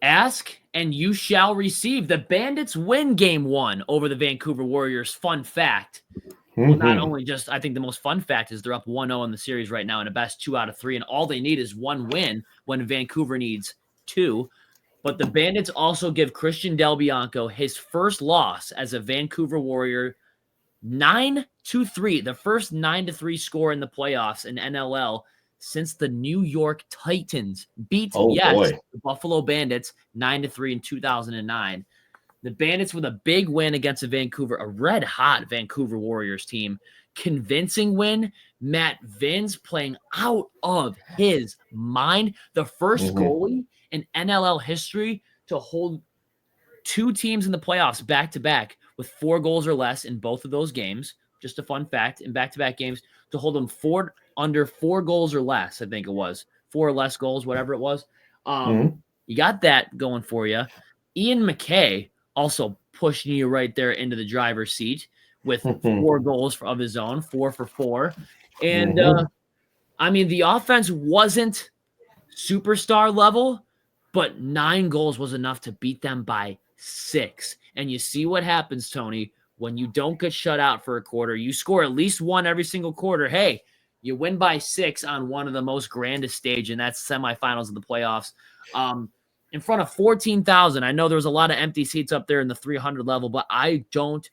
Ask and you shall receive. The Bandits win game 1 over the Vancouver Warriors. Fun fact. Well, not only just, I think the most fun fact is they're up 1-0 in the series right now in a best 2 out of 3, and all they need is 1 win when Vancouver needs 2. But the Bandits also give Christian Del Bianco his first loss as a Vancouver Warrior, 9-3, the first 9-3 score in the playoffs in NLL since the New York Titans beat, the Buffalo Bandits 9-3 in 2009. The Bandits with a big win against a red-hot Vancouver Warriors team. Convincing win. Matt Vince playing out of his mind. The first goalie in NLL history to hold 2 teams in the playoffs back-to-back with 4 goals or less in both of those games. Just a fun fact, in back-to-back games, to hold them under 4 goals or less, I think it was. 4 or less goals, whatever it was. You got that going for you. Ian McKay also pushing you right there into the driver's seat with 4 goals of his own, 4 for 4. And, I mean, the offense wasn't superstar level, but 9 goals was enough to beat them by 6. And you see what happens, Tony, when you don't get shut out for a quarter. You score at least 1 every single quarter. Hey, you win by 6 on one of the most grandest stage, and that's semifinals of the playoffs. In front of 14,000. I know there was a lot of empty seats up there in the 300 level, but I don't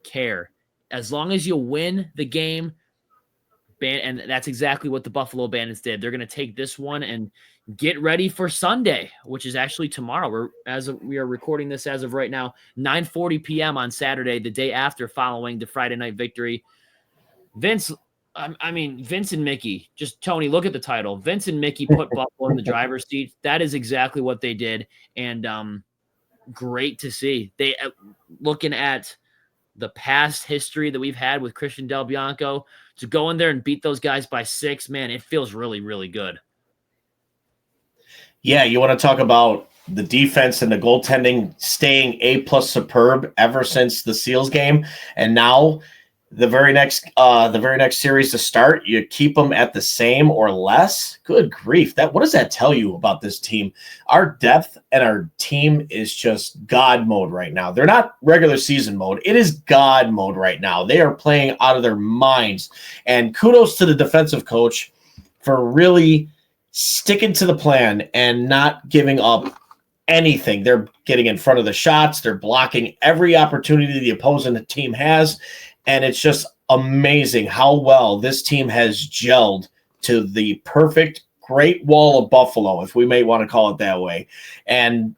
care. As long as you win the game, and that's exactly what the Buffalo Bandits did. They're going to take this one and get ready for Sunday, which is actually tomorrow. We are recording this as of right now, 9:40 p.m. on Saturday, the day after following the Friday night victory. Vince and Mickey, just Tony, look at the title. Vince and Mickey put Buffalo in the driver's seat. That is exactly what they did. And great to see. They looking at the past history that we've had with Christian Del Bianco, to go in there and beat those guys by 6, man, it feels really, really good. Yeah, you want to talk about the defense and the goaltending staying A+ superb ever since the Seals game, and now the very next series to start, you keep them at the same or less. Good grief! What does that tell you about this team? Our depth and our team is just God mode right now. They're not regular season mode. It is God mode right now. They are playing out of their minds. And kudos to the defensive coach for really sticking to the plan and not giving up anything. They're getting in front of the shots. They're blocking every opportunity the opposing team has. And it's just amazing how well this team has gelled to the perfect Great Wall of Buffalo, if we may want to call it that way. And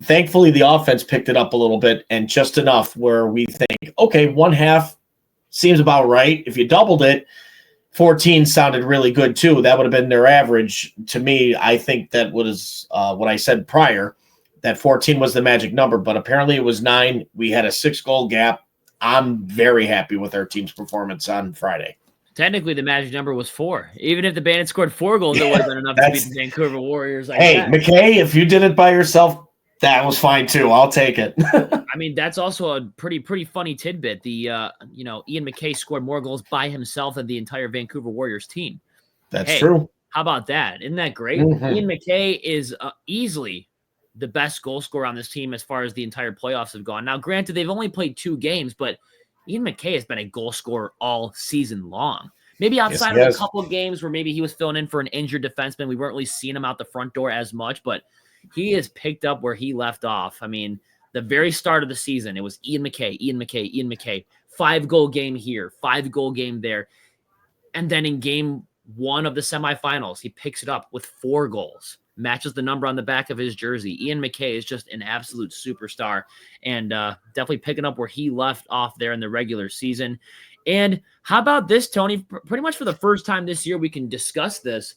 thankfully, the offense picked it up a little bit, and just enough where we think, okay, 1/2 seems about right. If you doubled it, 14 sounded really good too. That would have been their average. To me, I think that was what I said prior, that 14 was the magic number, but apparently it was 9. We had a 6-goal gap. I'm very happy with our team's performance on Friday. Technically, the magic number was 4. Even if the Bandits scored 4 goals, it would have been enough to beat the Vancouver Warriors. McKay, if you did it by yourself, that was fine too. I'll take it. I mean, that's also a pretty funny tidbit. Ian McKay scored more goals by himself than the entire Vancouver Warriors team. That's true. How about that? Isn't that great? Ian McKay is easily the best goal scorer on this team as far as the entire playoffs have gone. Now, granted, they've only played 2 games, but Ian McKay has been a goal scorer all season long. Maybe outside of a couple of games where maybe he was filling in for an injured defenseman. We weren't really seeing him out the front door as much, but he has picked up where he left off. I mean, the very start of the season, it was Ian McKay, 5-goal game here, 5-goal game there. And then in game 1 of the semifinals, he picks it up with 4 goals. Matches the number on the back of his jersey. Ian McKay is just an absolute superstar, and definitely picking up where he left off there in the regular season. And how about this, Tony? Pretty much for the first time this year, we can discuss this.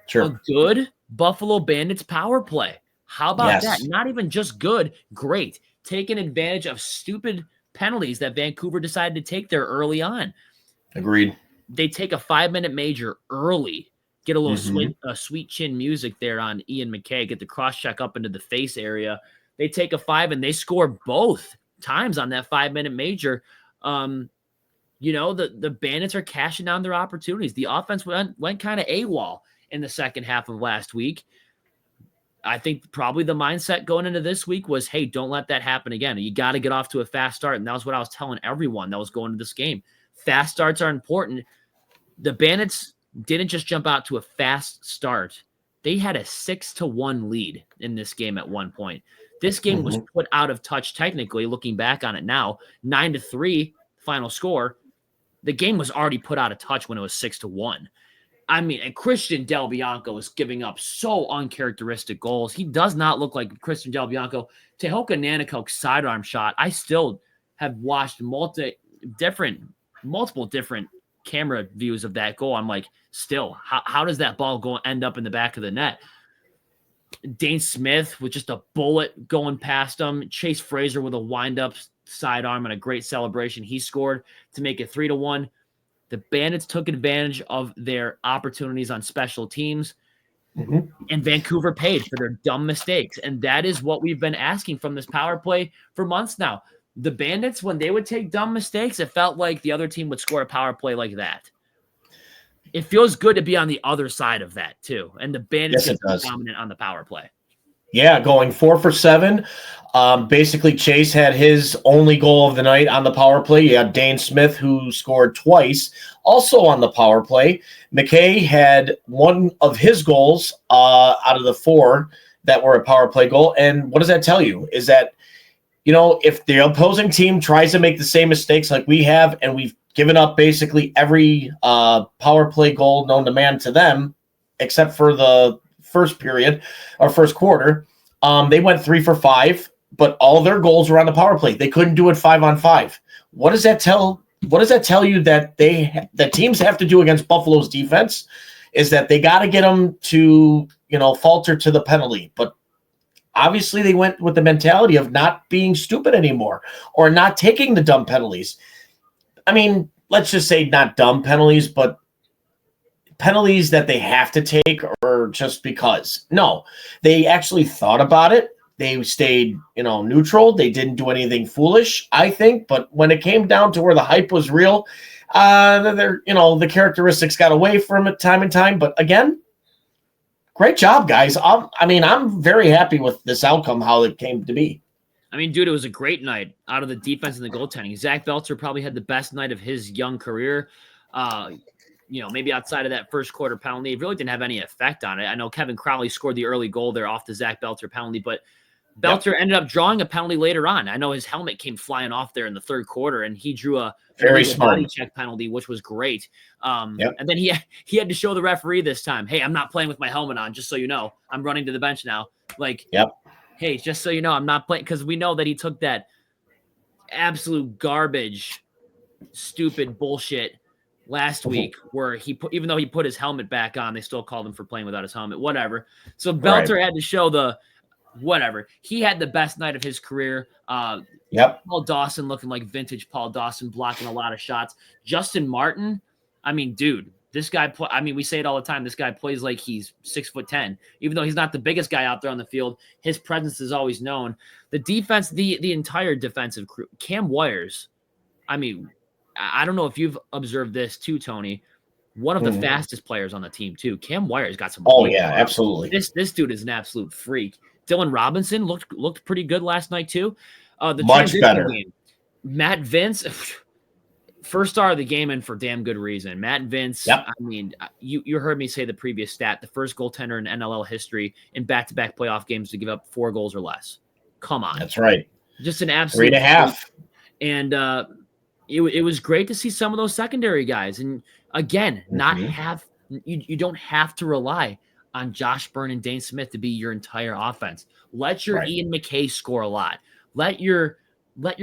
Sure. A good Buffalo Bandits power play. How about that? Not even just good, great. Taking advantage of stupid penalties that Vancouver decided to take there early on. Agreed. They take a 5-minute major early. Get a little sweet chin music there on Ian McKay. Get the cross check up into the face area. They take a 5 and they score both times on that 5-minute major. The Bandits are cashing down their opportunities. The offense went kind of AWOL in the second half of last week. I think probably the mindset going into this week was, hey, don't let that happen again. You got to get off to a fast start. And that was what I was telling everyone that was going to this game. Fast starts are important. The Bandits didn't just jump out to a fast start. They had a 6-1 lead in this game at one point. This game was put out of touch technically, looking back on it now. 9-3 final score. The game was already put out of touch when it was 6-1. I mean, and Christian Del Bianco is giving up so uncharacteristic goals. He does not look like Christian Del Bianco. Tehoka Nanticoke's sidearm shot, I still have watched multiple different camera views of that goal. I'm like, still, how does that ball end up in the back of the net? Dane Smith with just a bullet going past him. Chase Fraser with a wind-up sidearm and a great celebration. He scored to make it 3-1. The Bandits took advantage of their opportunities on special teams, and Vancouver paid for their dumb mistakes. And that is what we've been asking from this power play for months now. The Bandits, when they would take dumb mistakes, it felt like the other team would score a power play like that. It feels good to be on the other side of that, too. And the Bandits are dominant on the power play. Yeah, going 4 for 7. Basically, Chase had his only goal of the night on the power play. You had Dane Smith, who scored twice, also on the power play. McKay had one of his goals out of the 4 that were a power play goal. And what does that tell you? Is that, if the opposing team tries to make the same mistakes like we have, and we've given up basically every power play goal known to man to them, except for the first period or first quarter, they went 3 for 5, but all their goals were on the power play. They couldn't do it 5-on-5. What does that tell? What does that tell you that that teams have to do against Buffalo's defense? Is that they got to get them to falter to the penalty, but obviously they went with the mentality of not being stupid anymore or not taking the dumb penalties. I mean, let's just say not dumb penalties, but penalties that they have to take or just because. No, they actually thought about it. They stayed, neutral. They didn't do anything foolish, I think. But when it came down to where the hype was real, the characteristics got away from it time and time. But again, great job, guys. I'm very happy with this outcome, how it came to be. I mean, dude, it was a great night out of the defense and the goaltending. Zach Belcher probably had the best night of his young career. Maybe outside of that first quarter penalty, it really didn't have any effect on it. I know Kevin Crowley scored the early goal there off the Zach Belcher penalty, but Belcher ended up drawing a penalty later on. I know his helmet came flying off there in the third quarter, and he drew a very smart body check penalty, which was great. And then he had to show the referee this time, hey, I'm not playing with my helmet on, just so you know. I'm running to the bench now. Hey, just so you know, I'm not playing, because we know that he took that absolute garbage, stupid bullshit last week where even though he put his helmet back on, they still called him for playing without his helmet, whatever. So Belter had to show whatever. He had the best night of his career. Paul Dawson looking like vintage Paul Dawson, blocking a lot of shots. Justin Martin, I mean, dude, this guy, we say it all the time. This guy plays like he's 6'10", even though he's not the biggest guy out there on the field. His presence is always known. The defense, the entire defensive crew, Cam Wires, I don't know if you've observed this too, Tony. One of the fastest players on the team too. Cam Wires got some. Oh yeah, absolutely. This dude is an absolute freak. Dylan Robinson looked pretty good last night too. Much better. Game. Matt Vince, first star of the game, and for damn good reason. Matt Vince. Yep. You heard me say the previous stat: the first goaltender in NLL history in back-to-back playoff games to give up 4 goals or less. Come on, that's right. Just an absolute 3.5. And it was great to see some of those secondary guys. And again, you don't have to rely on Josh Byrne and Dane Smith to be your entire offense. Let your Ian McKay score a lot. Let your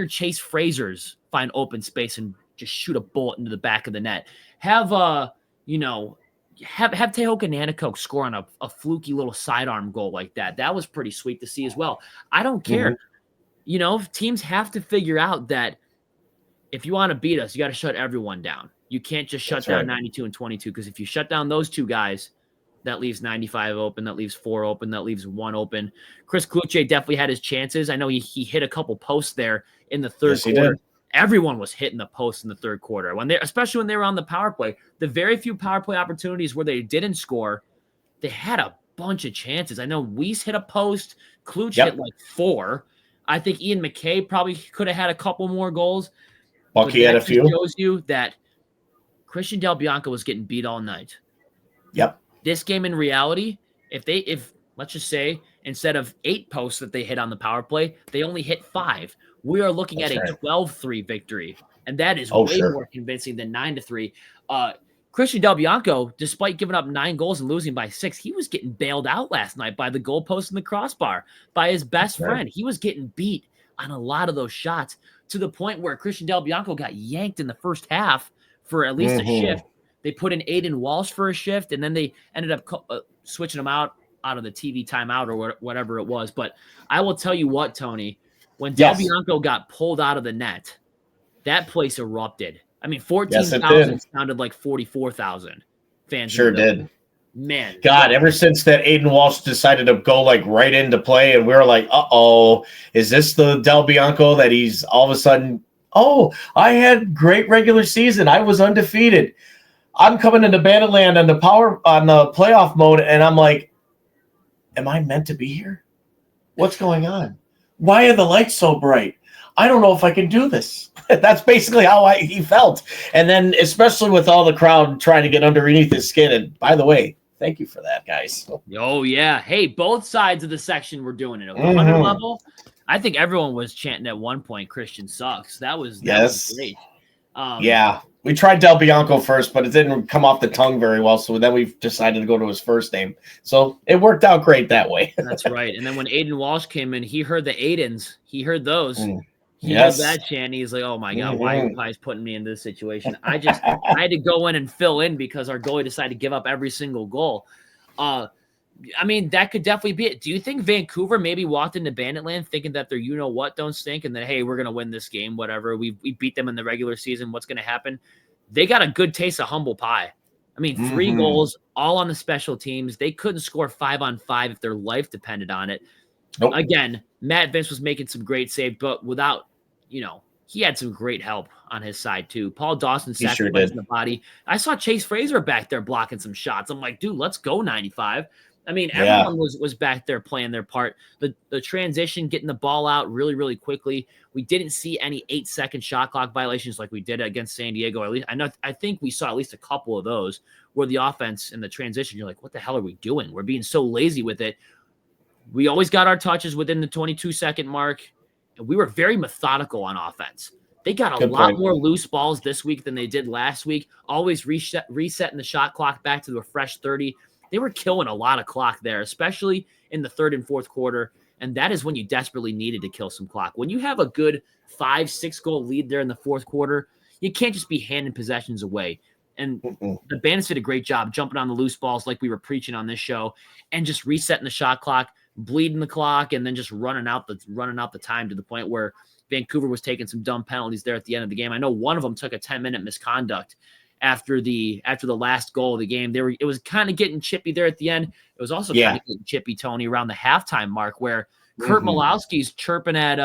Chase Frasers find open space and just shoot a bullet into the back of the net. Have Tehoka Nanticoke score on a fluky little sidearm goal like that. That was pretty sweet to see as well. I don't care. Teams have to figure out that if you want to beat us, you got to shut everyone down. You can't just shut down 92 and 22, because if you shut down those two guys, that leaves 95 open, that leaves 4 open, that leaves 1 open. Chris Kluche definitely had his chances. I know he hit a couple posts there in the third quarter. Everyone was hitting the post in the third quarter, especially when they were on the power play. The very few power play opportunities where they didn't score, they had a bunch of chances. I know Weiss hit a post, Kluch hit like 4. I think Ian McKay probably could have had a couple more goals. Bucky had a few. Shows you that Christian Del Bianco was getting beat all night. Yep. This game in reality, if let's just say instead of 8 posts that they hit on the power play, they only hit 5. We are looking at a 12-3 victory, and that is way more convincing than 9-3. Christian Del Bianco, despite giving up 9 goals and losing by 6, he was getting bailed out last night by the goalpost and the crossbar by his best friend. He was getting beat on a lot of those shots to the point where Christian Del Bianco got yanked in the first half for at least a shift. They put in Aiden Walsh for a shift, and then they ended up switching him out of the TV timeout or whatever it was. But I will tell you what, Tony, when Del Bianco got pulled out of the net, that place erupted. I mean, 14,000 sounded like 44,000 fans. Sure did. Man. God, ever since that Aiden Walsh decided to go like right into play, and we were like, uh-oh, is this the Del Bianco that he's all of a sudden, oh, I had great regular season. I was undefeated. I'm coming into Banditland on the playoff mode, and I'm like, am I meant to be here? What's going on? Why are the lights so bright? I don't know if I can do this. That's basically how he felt. And then especially with all the crowd trying to get underneath his skin. And by the way, thank you for that, guys. Oh, yeah. Hey, both sides of the section were doing it. At the 100 level, I think everyone was chanting at one point, Christian sucks. That was great. Yeah. We tried Del Bianco first, but it didn't come off the tongue very well. So then we decided to go to his first name. So it worked out great that way. That's right. And then when Aiden Walsh came in, he heard the Aidens. He heard those. He heard that chant. He's like, oh, my God, why are you guys putting me in this situation? I had to go in and fill in because our goalie decided to give up every single goal. I mean, that could definitely be it. Do you think Vancouver maybe walked into Banditland thinking that they're you-know-what don't stink and that, hey, we're going to win this game, whatever. We beat them in the regular season. What's going to happen? They got a good taste of humble pie. I mean, 3 goals, all on the special teams. They couldn't score 5-on-5 if their life depended on it. Nope. Again, Matt Vince was making some great saves, but without, he had some great help on his side too. Paul Dawson sacrificing the body. I saw Chase Fraser back there blocking some shots. I'm like, dude, let's go 95. I mean, everyone was back there playing their part. The transition, getting the ball out really, really quickly. We didn't see any 8-second shot clock violations like we did against San Diego. At least I think we saw at least a couple of those where the offense and the transition, you're like, what the hell are we doing? We're being so lazy with it. We always got our touches within the 22-second mark, and we were very methodical on offense. They got a lot more loose balls this week than they did last week, always resetting the shot clock back to a fresh 30. They were killing a lot of clock there, especially in the 3rd and 4th quarter, and that is when you desperately needed to kill some clock. When you have a good 5-6 goal lead there in the 4th quarter, you can't just be handing possessions away. And the Bandits did a great job jumping on the loose balls like we were preaching on this show and just resetting the shot clock, bleeding the clock, and then just running out the time to the point where Vancouver was taking some dumb penalties there at the end of the game. I know one of them took a 10-minute misconduct after the last goal of the game. It was kind of getting chippy there at the end. It was also kind of getting chippy, Tony, around the halftime mark where Kurt Malowski's chirping at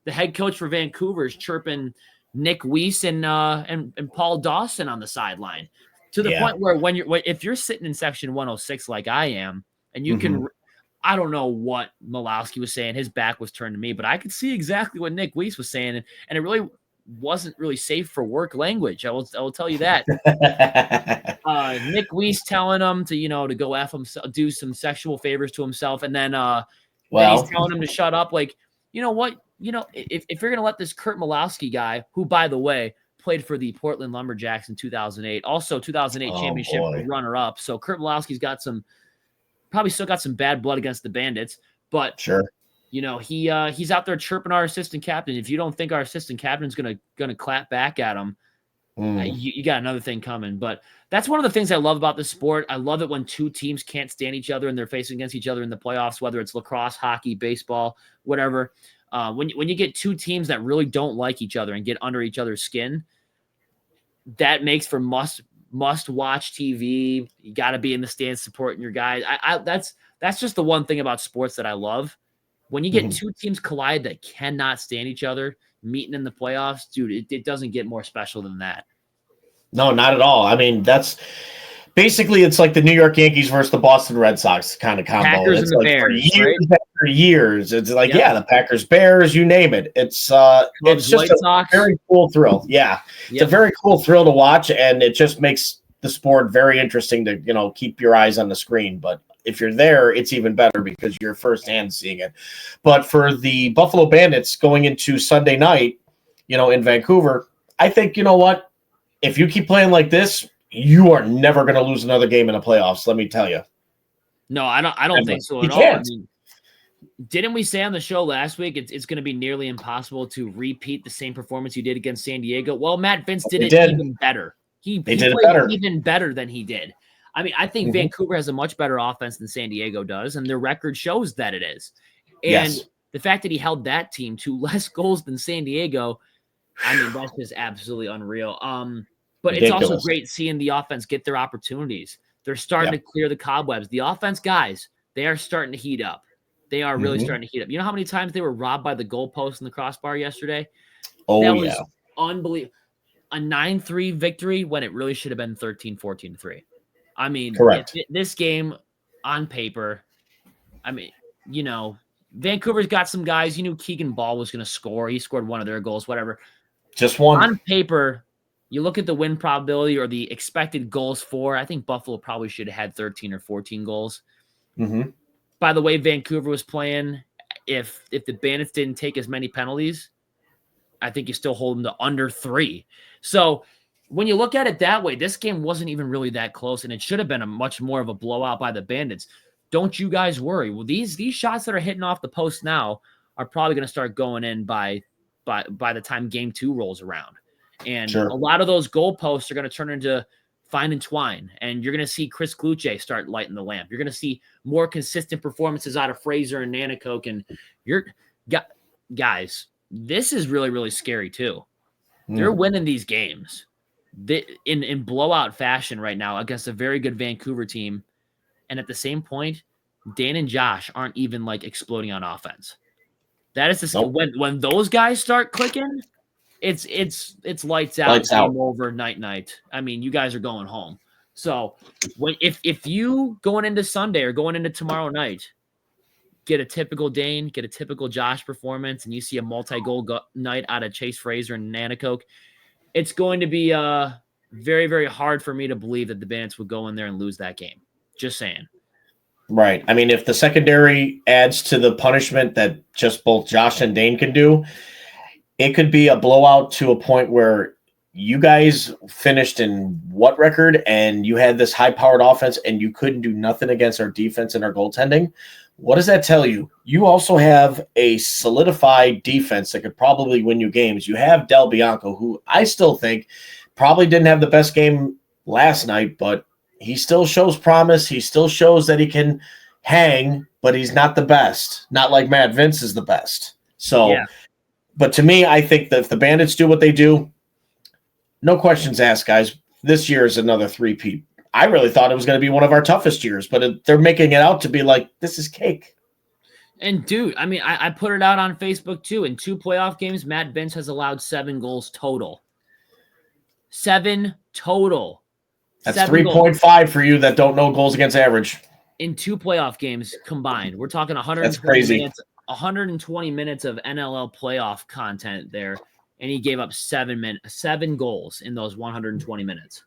the head coach for Vancouver is chirping Nick Weiss and Paul Dawson on the sideline to the point where if you're sitting in section 106 like I am, and you can, I don't know what Malowski was saying. His back was turned to me, but I could see exactly what Nick Weiss was saying, and it really wasn't really safe for work language. I will tell you that. Nick Weiss telling him to go F himself, do some sexual favors to himself, and then he's telling him to shut up. Like, you know what? If you're gonna let this Kurt Malowski guy, who by the way played for the Portland Lumberjacks in 2008, also 2008 championship runner-up, so Kurt Malowski's probably still got some bad blood against the Bandits, but sure. He's out there chirping our assistant captain. If you don't think our assistant captain's gonna clap back at him, you got another thing coming. But that's one of the things I love about this sport. I love it when 2 teams can't stand each other and they're facing against each other in the playoffs, whether it's lacrosse, hockey, baseball, whatever. When you get 2 teams that really don't like each other and get under each other's skin, that makes for must watch TV. You got to be in the stands supporting your guys. That's just the one thing about sports that I love. When you get 2 teams collide that cannot stand each other, meeting in the playoffs, dude, it doesn't get more special than that. No, not at all. I mean, that's Basically, it's like the New York Yankees versus the Boston Red Sox kind of combo. Packers It's and the like Bears, for years right? after years. It's like, the Packers, Bears, you name it. It's just White a Sox. very cool thrill. Yeah. It's a very cool thrill to watch, and it just makes the sport very interesting to, keep your eyes on the screen. But if you're there, it's even better because you're firsthand seeing it. But for the Buffalo Bandits going into Sunday night, in Vancouver, I think, you know what? If you keep playing like this, you are never going to lose another game in the playoffs. Let me tell you. No, I don't think so at all. Can't. I mean, didn't we say on the show last week it's going to be nearly impossible to repeat the same performance you did against San Diego? Well, Matt Vince did it even better. He did it better. Even better than he did. I mean, I think Vancouver has a much better offense than San Diego does, and their record shows that it is. And the fact that he held that team to less goals than San Diego, I mean, that's just absolutely unreal. But it's also great seeing the offense get their opportunities. They're starting to clear the cobwebs. The offense guys, they are starting to heat up. They are really starting to heat up. You know how many times they were robbed by the goalpost and the crossbar yesterday? Oh, that was unbelievable. A 9-3 victory when it really should have been 13-14-3. I mean, this game on paper, I mean, Vancouver's got some guys. You knew Keegan Ball was going to score. He scored one of their goals, whatever. Just one. On paper, you look at the win probability or the expected goals for, I think Buffalo probably should have had 13 or 14 goals. By the way, Vancouver was playing, if the Bandits didn't take as many penalties, I think you still hold them to under 3. So when you look at it that way, this game wasn't even really that close, and it should have been a much more of a blowout by the Bandits. Don't you guys worry. Well, these shots that are hitting off the post now are probably going to start going in by the time game 2 rolls around. And a lot of those goalposts are going to turn into Fine and Twine, and you're going to see Chris Kluche start lighting the lamp. You're going to see more consistent performances out of Fraser and Nanakoke, and guys, this is really, really scary too. They're winning these games in blowout fashion right now against a very good Vancouver team, and at the same point, Dan and Josh aren't even like exploding on offense. That is when those guys start clicking, it's lights out, game over, night. I mean, you guys are going home. So if you going into Sunday or going into tomorrow night, get a typical Dane, get a typical Josh performance, and you see a multi-goal night out of Chase Fraser and Nanakoke, it's going to be very, very hard for me to believe that the Bandits would go in there and lose that game. Just saying. Right. I mean, if the secondary adds to the punishment that just both Josh and Dane can do, it could be a blowout to a point where you guys finished in what record and you had this high-powered offense and you couldn't do nothing against our defense and our goaltending. What does that tell you? You also have a solidified defense that could probably win you games. You have Del Bianco, who I still think probably didn't have the best game last night, but he still shows promise. He still shows that he can hang, but he's not the best. Not like Matt Vince is the best. So, but to me, I think that if the Bandits do what they do, no questions asked, guys. This year is another three-peat. I really thought it was going to be one of our toughest years, but they're making it out to be like, this is cake. And, dude, I mean, I put it out on Facebook, too. In 2 playoff games, Matt Vince has allowed 7 goals total. 7 total. That's 3.5 for you that don't know goals against average. In 2 playoff games combined. We're talking 120 minutes. 120 minutes of NLL playoff content there, and he gave up 7 goals in those 120 minutes.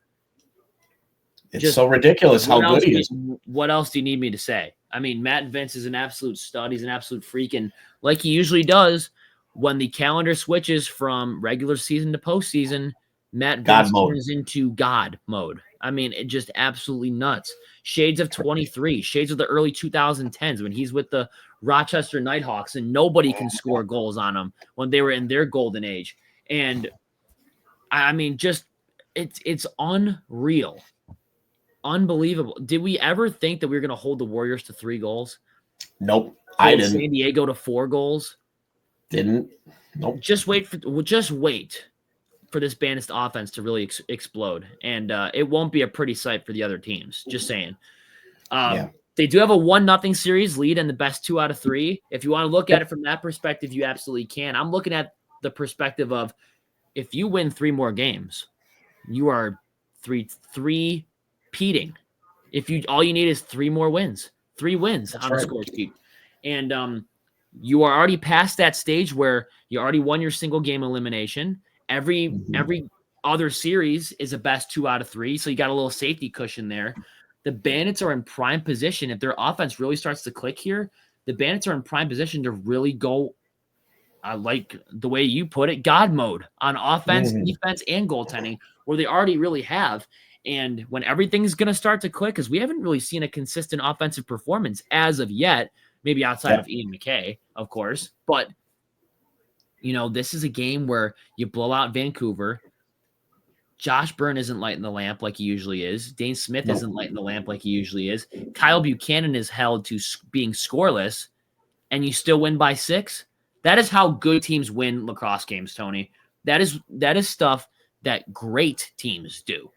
It's so ridiculous how good he is. What else do you need me to say? I mean, Matt Vince is an absolute stud. He's an absolute freak, and like he usually does, when the calendar switches from regular season to postseason, Matt Vince turns into God mode. I mean, it just absolutely nuts. Shades of 23, shades of the early 2010s when he's with the Rochester Nighthawks and nobody can score goals on them when they were in their golden age. And I mean, just it's unreal. Unbelievable. Did we ever think that we were going to hold the Warriors to 3 goals? Nope. I didn't. San Diego to 4 goals? Didn't. Nope. Just wait for this Bandits offense to really explode. And it won't be a pretty sight for the other teams. Just saying. They do have a 1-0 series lead in the best 2 out of 3. If you want to look at it from that perspective, you absolutely can. I'm looking at the perspective of if you win 3 more games, you are three repeating. All you need is 3 more wins, 3 wins That's on right. the score sheet. And you are already past that stage where you already won your single game elimination. Every other series is a best 2 out of 3, so you got a little safety cushion there. The Bandits are in prime position. If their offense really starts to click here, the Bandits are in prime position to really go, like the way you put it, God mode on offense, defense, and goaltending, where they already really have. And when everything's going to start to click, because we haven't really seen a consistent offensive performance as of yet, maybe outside of Ian McKay, of course. But, this is a game where you blow out Vancouver. Josh Byrne isn't lighting the lamp like he usually is. Dane Smith isn't lighting the lamp like he usually is. Kyle Buchanan is held to being scoreless, and you still win by 6. That is how good teams win lacrosse games, Tony. That is stuff that great teams do.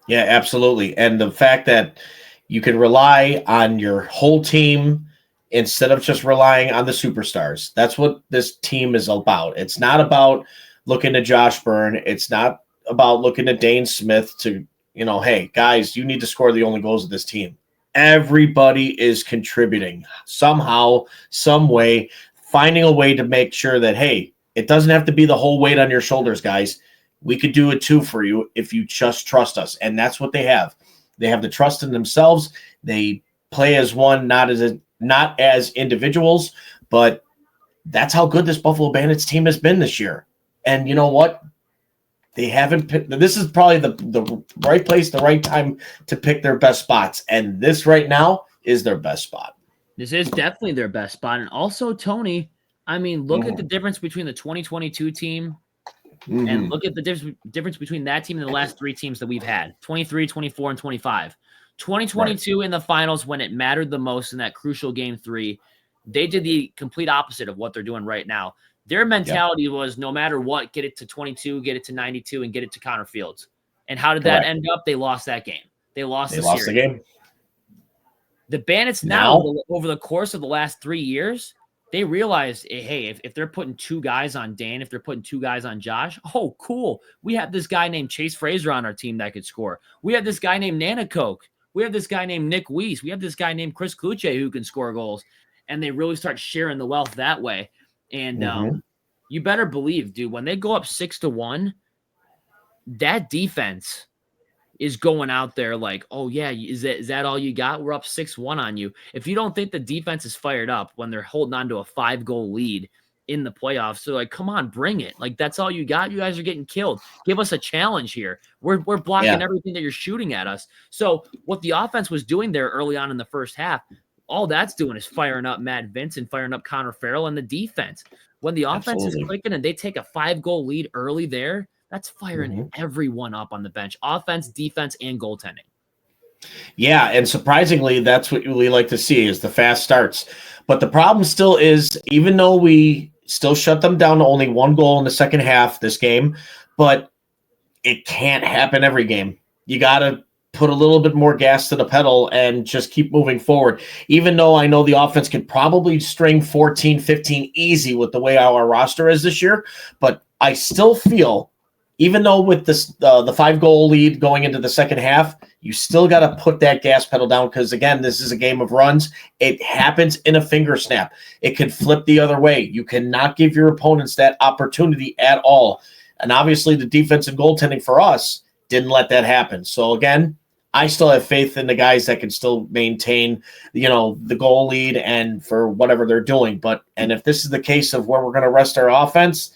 Yeah, absolutely. And the fact that you can rely on your whole team instead of just relying on the superstars. That's what this team is about. It's not about looking to Josh Byrne. It's not about looking at Dane Smith to, hey, guys, you need to score the only goals of this team. Everybody is contributing somehow, some way, finding a way to make sure that, hey, it doesn't have to be the whole weight on your shoulders, guys. We could do it too for you if you just trust us. And that's what they have. They have the trust in themselves. They play as one, not as individuals, but that's how good this Buffalo Bandits team has been this year. And you know what? They haven't picked. This is probably the right place, the right time to pick their best spots. And this right now is their best spot. This is definitely their best spot. And also, Tony, look at the difference between the 2022 team and look at the difference between that team and the last 3 teams that we've had, 23, 24, and 25. 2022 in the finals, when it mattered the most in that crucial game 3, they did the complete opposite of what they're doing right now. Their mentality was no matter what, get it to 22, get it to 92, and get it to Connor Fields. And how did that end up? They lost that game. They lost the game. The Bandits now, over the course of the last 3 years, they realized, hey, if they're putting 2 guys on Dane, if they're putting 2 guys on Josh, oh, cool. We have this guy named Chase Fraser on our team that could score. We have this guy named Nana Coke. We have this guy named Nick Weiss. We have this guy named Chris Kluche who can score goals. And they really start sharing the wealth that way. And you better believe, dude, when they go up 6-1, that defense is going out there like, oh, yeah, is that all you got? We're up 6-1 on you. If you don't think the defense is fired up when they're holding on to a 5-goal lead in the playoffs, they're like, come on, bring it. Like, that's all you got? You guys are getting killed. Give us a challenge here. We're blocking everything that you're shooting at us. So what the offense was doing there early on in the first half, all that's doing is firing up Matt Vince and firing up Connor Farrell and the defense. When the offense is clicking and they take a 5-goal lead early there, that's firing everyone up on the bench, offense, defense, and goaltending. Yeah, and surprisingly, that's what we like to see is the fast starts. But the problem still is, even though we still shut them down to only 1 goal in the second half this game, but it can't happen every game. You got to put a little bit more gas to the pedal and just keep moving forward. Even though I know the offense could probably string 14, 15 easy with the way our roster is this year, but I still feel, even though with this the 5-goal lead going into the second half, you still got to put that gas pedal down because, again, this is a game of runs. It happens in a finger snap. It could flip the other way. You cannot give your opponents that opportunity at all. And obviously the defense and goaltending for us didn't let that happen. So, again, I still have faith in the guys that can still maintain, the goal lead and for whatever they're doing. And if this is the case of where we're going to rest our offense,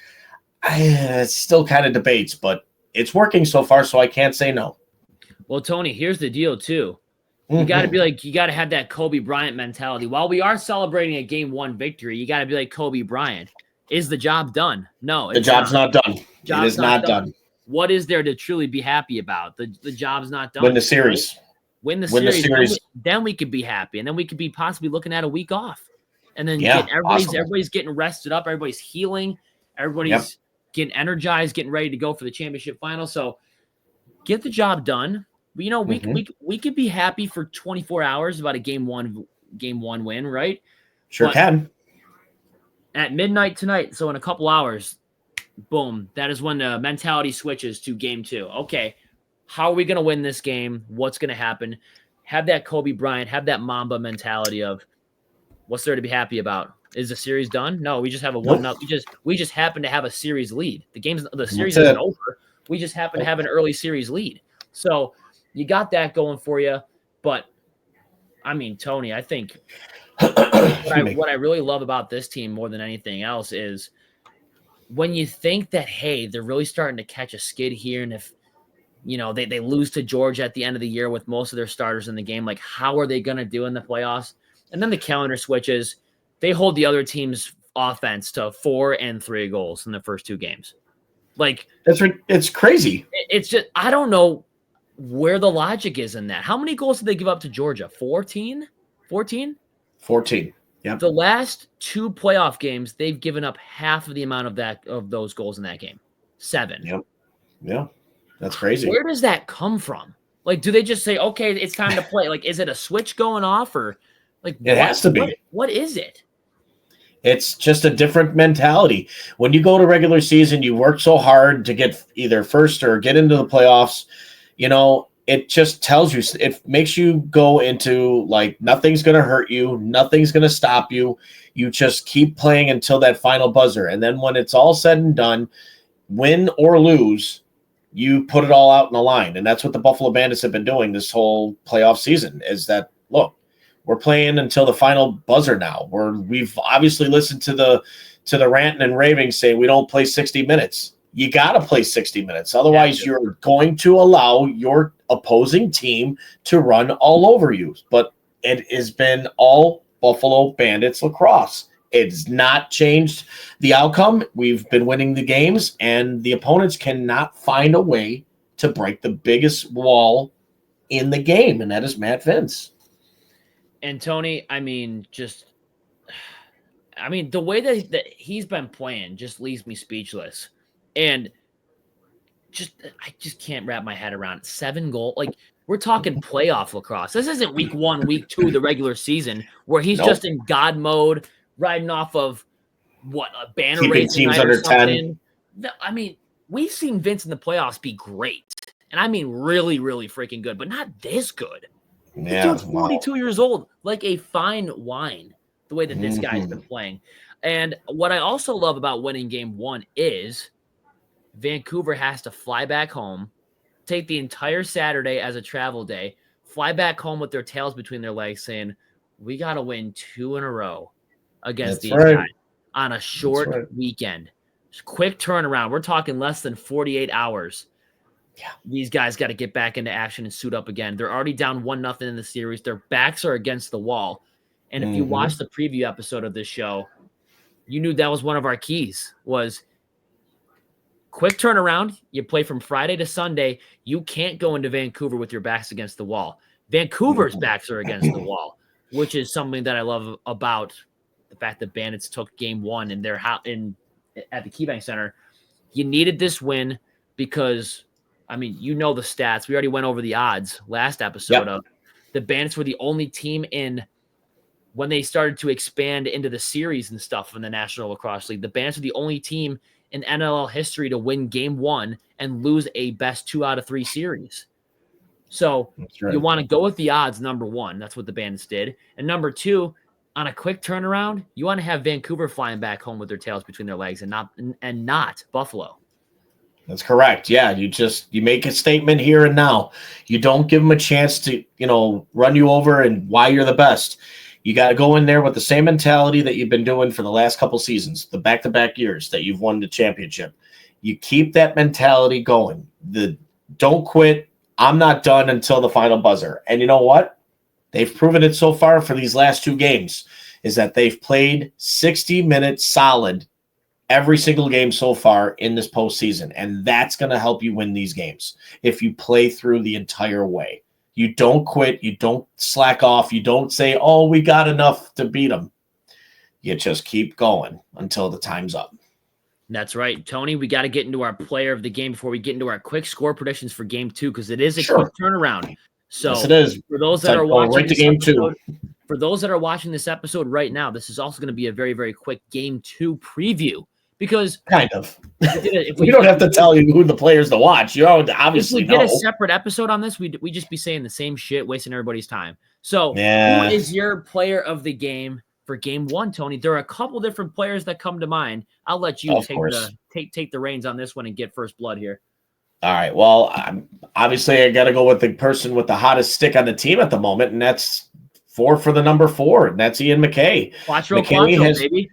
it's still kind of debates, but it's working so far, so I can't say no. Well, Tony, here's the deal, too. You got to you got to have that Kobe Bryant mentality. While we are celebrating a Game 1 victory, you got to be like Kobe Bryant. Is the job done? No. The job's not done. It is not done. What is there to truly be happy about? The job's not done. Win the series. Right? Win the series. Then we could be happy, and then we could be possibly looking at a week off. And then everybody's getting rested up. Everybody's healing. Everybody's getting energized, getting ready to go for the championship final. So get the job done. We could be happy for 24 hours about a game one win, right? Sure can. At midnight tonight, so in a couple hours, boom, that is when the mentality switches to game 2. Okay, how are we going to win this game? What's going to happen? Have that Kobe Bryant, have that Mamba mentality of what's there to be happy about? Is the series done? No, we just have a 1-0. We just happen to have a series lead. The series isn't over. We just happen to have an early series lead. So you got that going for you. But I mean, Tony, I think what I really love about this team more than anything else is when you think that, hey, they're really starting to catch a skid here, and if they lose to Georgia at the end of the year with most of their starters in the game, like how are they going to do in the playoffs? And then the calendar switches. They hold the other team's offense to 4 and 3 goals in the first 2 games. Like it's crazy. It's just I don't know where the logic is in that. How many goals did they give up to Georgia? 14? 14? 14. Yeah. The last 2 playoff games, they've given up half of the amount of those goals in that game. 7. Yep. Yeah. That's crazy. Where does that come from? Like, do they just say, okay, it's time to play? Like, is it a switch going off, or like it has to be? What is it? It's just a different mentality. When you go to regular season, you work so hard to get either first or get into the playoffs. It just tells you, it makes you go into like nothing's going to hurt you. Nothing's going to stop you. You just keep playing until that final buzzer. And then when it's all said and done, win or lose, you put it all out in the line. And that's what the Buffalo Bandits have been doing this whole playoff season is that, look, we're playing until the final buzzer now. We've obviously listened to the ranting and raving saying we don't play 60 minutes. You got to play 60 minutes. Otherwise, you're going to allow your opposing team to run all over you. But it has been all Buffalo Bandits lacrosse. It's not changed the outcome. We've been winning the games, and the opponents cannot find a way to break the biggest wall in the game, and that is Matt Vince. And Tony, the way that he's been playing just leaves me speechless. And I just can't wrap my head around it. 7 goals. Like, we're talking playoff lacrosse. This isn't week 1, week 2 of the regular season where he's just in God mode, riding off of a banner keeping race teams under 10. We've seen Vince in the playoffs be great. And I mean really, really freaking good, but not this good. Yeah, this dude's 42 years old, like a fine wine, the way that this guy's been playing. And what I also love about winning game 1 is Vancouver has to fly back home, take the entire Saturday as a travel day, fly back home with their tails between their legs saying, we got to win 2 in a row against these guys on a short weekend. Quick turnaround. We're talking less than 48 hours. Yeah, these guys got to get back into action and suit up again. They're already down 1-0 in the series. Their backs are against the wall. And if you watch the preview episode of this show, you knew that was one of our keys was quick turnaround. You play from Friday to Sunday. You can't go into Vancouver with your backs against the wall. Vancouver's backs are against the wall, which is something that I love about the fact that Bandits took game 1 in their at the KeyBank Center. You needed this win because the stats. We already went over the odds last episode of the Bandits were the only team when they started to expand into the series and stuff in the National Lacrosse League. The Bandits were the only team in NLL history to win game 1 and lose a best 2 out of 3 series. So you want to go with the odds, number 1. That's what the Bandits did. And number 2, on a quick turnaround, you want to have Vancouver flying back home with their tails between their legs and not Buffalo. That's correct. Yeah, you make a statement here and now. You don't give them a chance to, run you over and why you're the best. You got to go in there with the same mentality that you've been doing for the last couple seasons, the back-to-back years that you've won the championship. You keep that mentality going. Don't quit. I'm not done until the final buzzer. And you know what? They've proven it so far for these last 2 games is that they've played 60 minutes solid every single game so far in this postseason. And that's going to help you win these games if you play through the entire way. You don't quit. You don't slack off. You don't say, oh, we got enough to beat them. You just keep going until the time's up. That's right. Tony, we got to get into our player of the game before we get into our quick score predictions for game 2 because it is a quick turnaround. So yes, it is. For those that are watching game 2. For those that are watching this episode right now, this is also going to be a very, very quick game 2 preview Because kind of. if we don't have to tell you who the players to watch. You don't obviously if we did a separate episode on this, we'd just be saying the same shit, wasting everybody's time. So who is your player of the game for game 1, Tony? There are a couple different players that come to mind. I'll let you take the reins on this one and get first blood here. All right. Well, obviously I got to go with the person with the hottest stick on the team at the moment, and that's 4 for the number 4, and that's Ian McKay. Baby.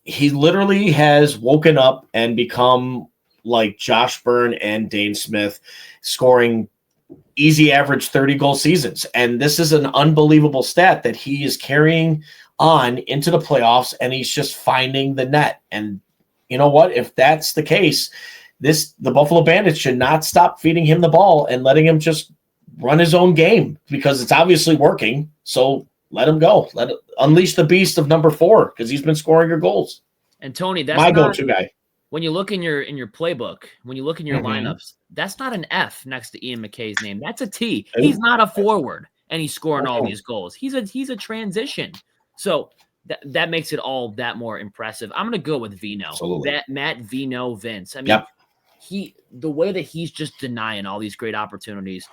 He literally has woken up and become like Josh Byrne and Dane Smith, scoring easy average 30-goal seasons. And this is an unbelievable stat that he is carrying on into the playoffs, and he's just finding the net. And you know what? If that's the case, the Buffalo Bandits should not stop feeding him the ball and letting him just run his own game, because it's obviously working. So let him go. Unleash the beast of number 4, because he's been scoring your goals. And Tony, that's my go-to guy. When you look in your playbook, when you look in your lineups, that's not an F next to Ian McKay's name. That's a T. He's not a forward, and he's scoring all these goals. He's a transition. So that makes it all that more impressive. I'm gonna go with Vino. Absolutely. Matt Vino Vince. I mean, the way that he's just denying all these great opportunities.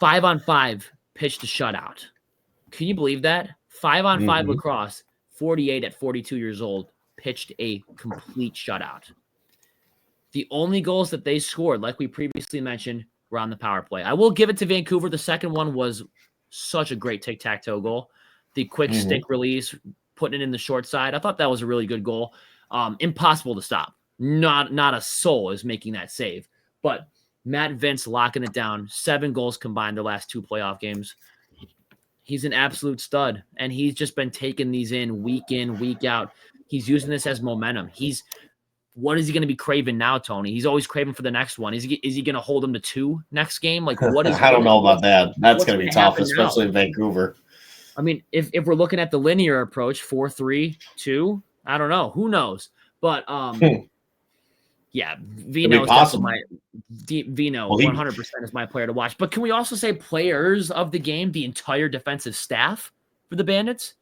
5-on-5 pitched to shutout. Can you believe that? 5-on-5 lacrosse, 48 at 42 years old, pitched a complete shutout. The only goals that they scored, like we previously mentioned, were on the power play. I will give it to Vancouver. The second one was such a great tic-tac-toe goal. The quick stick release, putting it in the short side. I thought that was a really good goal. Impossible to stop. Not a soul is making that save. But Matt Vince locking it down. 7 goals combined the last 2 playoff games. He's an absolute stud, and he's just been taking these in, week out. He's using this as momentum. What is he going to be craving now, Tony? He's always craving for the next one. Is he going to hold him to 2 next game? Like, what is? I don't know about that. That's going to be tough, especially in Vancouver. I mean, if we're looking at the linear approach, 4-3-2, I don't know. Who knows? But yeah, Vino is definitely Vino 100% is my player to watch. But can we also say players of the game, the entire defensive staff for the Bandits?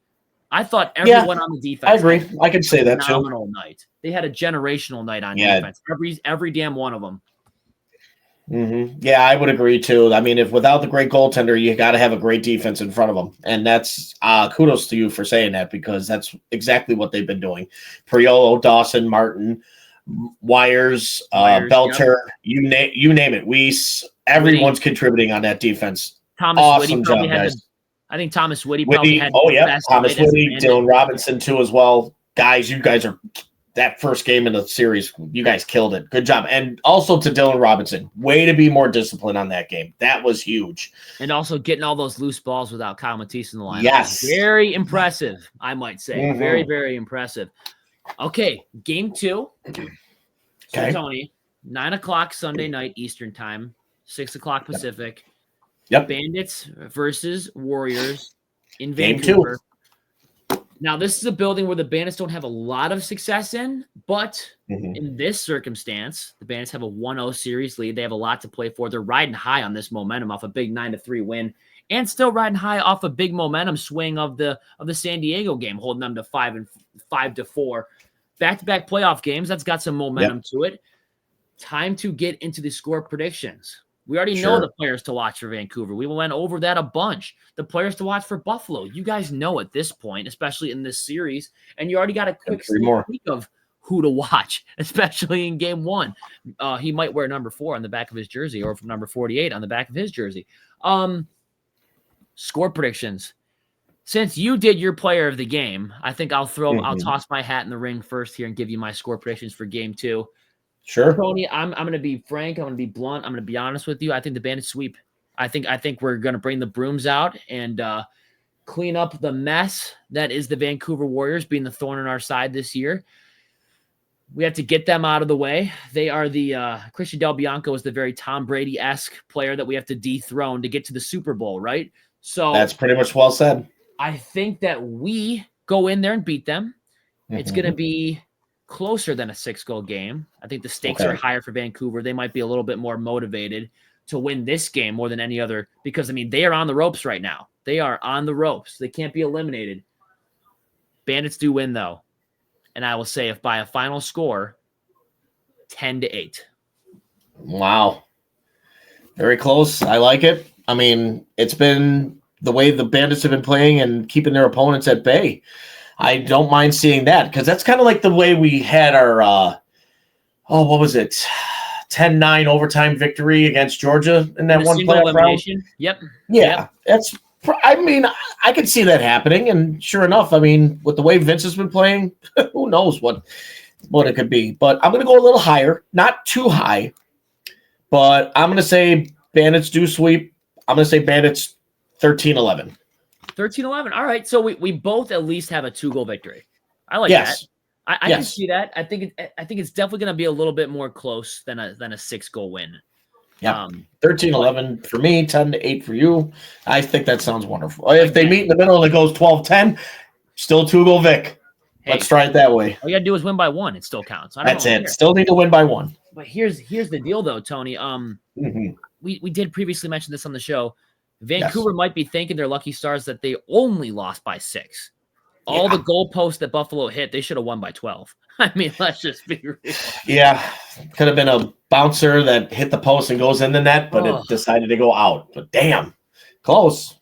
I thought everyone on the defense. I agree. I could say that too. Phenomenal night. They had a generational night on defense. Every damn one of them. Yeah, I would agree too. I mean, if without the great goaltender, you got to have a great defense in front of them, and that's kudos to you for saying that, because that's exactly what they've been doing. Priolo, Dawson, Martin, Wires, Belcher, you name it. Everyone's contributing on that defense. Awesome job, guys. I think Thomas Whitty probably had best Thomas Whitty, Dylan Robinson too as well. Guys, you guys are that first game in the series. You guys killed it. Good job. And also to Dylan Robinson, way to be more disciplined on that game. That was huge. And also getting all those loose balls without Kyle Matisse in the lineup. Yes. Very impressive, I might say. Very, very impressive. Okay, game 2. So, Tony, 9 o'clock Sunday night Eastern time, 6 o'clock Pacific. Yep. Bandits versus Warriors in Game Vancouver. 2. Now, this is a building where the Bandits don't have a lot of success in, but in this circumstance, the Bandits have a 1-0 series lead. They have a lot to play for. They're riding high on this momentum off a big 9-3 win, and still riding high off a big momentum swing of the San Diego game, holding them to 5-4. Back-to-back playoff games. That's got some momentum to it. Time to get into the score predictions. We already know the players to watch for Vancouver. We went over that a bunch. The players to watch for Buffalo. You guys know at this point, especially in this series, and you already got a quick sneak peek of who to watch, especially in game 1. He might wear number 4 on the back of his jersey, or number 48 on the back of his jersey. Score predictions. Since you did your player of the game, I think I'll toss my hat in the ring first here and give you my score predictions for game 2. Sure. Tony, I'm going to be frank. I'm going to be blunt. I'm going to be honest with you. I think the Bandits sweep. I think we're going to bring the brooms out and clean up the mess that is the Vancouver Warriors being the thorn in our side this year. We have to get them out of the way. They are the Christian Del Bianco is the very Tom Brady-esque player that we have to dethrone to get to the Super Bowl, right? So that's pretty much well said. I think that we go in there and beat them. It's going to be closer than a 6-goal game. I think the stakes are higher for Vancouver. They might be a little bit more motivated to win this game more than any other, because I mean, they are on the ropes right now. They are on the ropes. They can't be eliminated. Bandits do win though. And I will say, if by a final score, 10-8. Wow. Very close. I like it. I mean, it's been the way the Bandits have been playing and keeping their opponents at bay. I don't mind seeing that because that's kind of like the way we had our, what was it? 10-9 overtime victory against Georgia in that one playoff round. Yep. Yeah. That's, I mean, I could see that happening. And sure enough, I mean, with the way Vince has been playing, who knows what it could be. But I'm going to go a little higher, not too high, but I'm going to say Bandits do sweep. I'm going to say Bandits 13-11. 13-11. All right. So we both at least have a 2-goal victory. I like that. I can see that. I think it's definitely going to be a little bit more close than a 6-goal win. Yeah, 13-11 for me, 10-8 for you. I think that sounds wonderful. If they meet in the middle and it goes 12-10, still 2-goal Vic. Hey, let's try it that way. All you gotta do is win by 1. It still counts. That's it. Still need to win by 1. But here's the deal, though, Tony. We did previously mention this on the show. Vancouver might be thanking their lucky stars that they only lost by 6. All the goalposts that Buffalo hit, they should have won by 12. I mean, let's just be real. Yeah, could have been a bouncer that hit the post and goes in the net, but it decided to go out. But damn, close.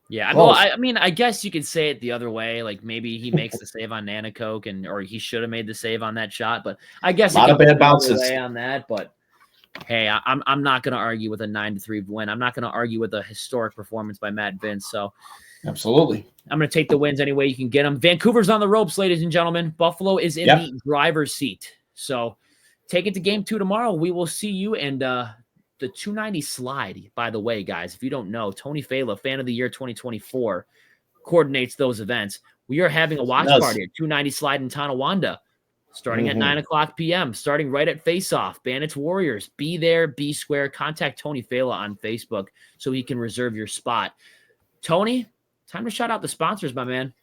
Yeah, well, I mean, I guess you could say it the other way. Like maybe he makes the save on Nanakoke, or he should have made the save on that shot. But I guess a lot of bad bounces on that. But hey, I'm not going to argue with a 9-3 win. I'm not going to argue with a historic performance by Matt Vince. So absolutely, I'm going to take the wins any way you can get them. Vancouver's on the ropes, ladies and gentlemen. Buffalo is in the driver's seat. So take it to game 2 tomorrow. We will see you. And the 290 slide, by the way, guys, if you don't know, Tony Fela, Fan of the Year 2024, coordinates those events. We are having a watch party at 290 slide in Tonawanda starting at 9:00 p.m., starting right at face-off. Bandits Warriors. Be there, be square. Contact Tony Fela on Facebook so he can reserve your spot. Tony, time to shout out the sponsors, my man.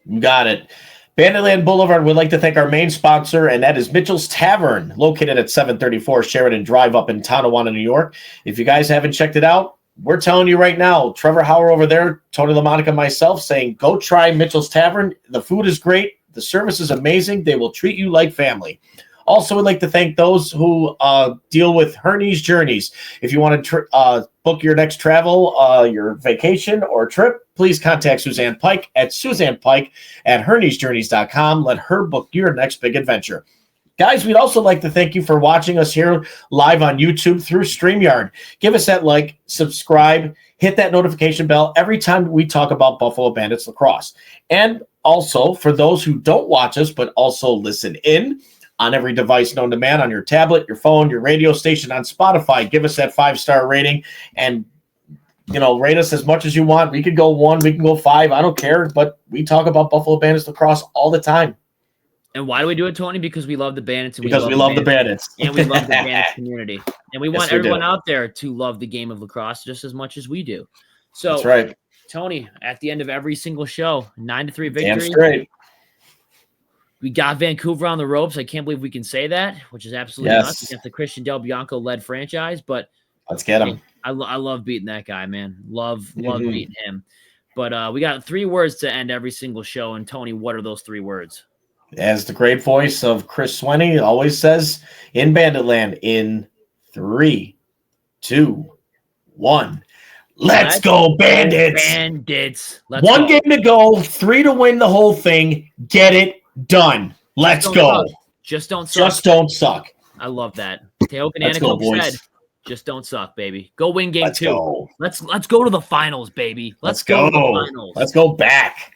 You got it. Banditland Boulevard would like to thank our main sponsor, and that is Mitchell's Tavern, located at 734 Sheridan Drive up in Tonawanda, New York. If you guys haven't checked it out, we're telling you right now, Trevor Hauer over there, Tony LaMonica, myself, saying go try Mitchell's Tavern. The food is great. The service is amazing. They will treat you like family. Also, we'd like to thank those who deal with Herney's Journeys. If you want to book your next travel, your vacation or trip, please contact Suzanne Pike at SuzannePike@Herney'sJourneys.com. Let her book your next big adventure. Guys, we'd also like to thank you for watching us here live on YouTube through StreamYard. Give us that like, subscribe, hit that notification bell every time we talk about Buffalo Bandits lacrosse. And also, for those who don't watch us but also listen in, on every device known to man, on your tablet, your phone, your radio station, on Spotify. Give us that 5-star rating and, rate us as much as you want. We could go 1, we can go 5. I don't care, but we talk about Buffalo Bandits lacrosse all the time. And why do we do it, Tony? Because we love the Bandits. And because we love the Bandits. And we love the Bandits community. And we want everyone out there to love the game of lacrosse just as much as we do. So, that's right. Tony, at the end of every single show, 9-3 victory. Damn straight. We got Vancouver on the ropes. I can't believe we can say that, which is absolutely nuts against the Christian Del Bianco led franchise. But let's get him. I love beating that guy, man. Love beating him. But we got 3 words to end every single show. And Tony, what are those 3 words? As the great voice of Chris Swenny always says in Banditland, in 3, 2, 1. Let's go, Bandits! Bandits. One game to go, 3 to win the whole thing. Get it done. Let's go. Just don't suck. Just don't suck. I love that. Teo Nanakoke said, just don't suck, baby. Go win game 2. Go. Let's go to the finals, baby. Let's go to the finals. Let's go back.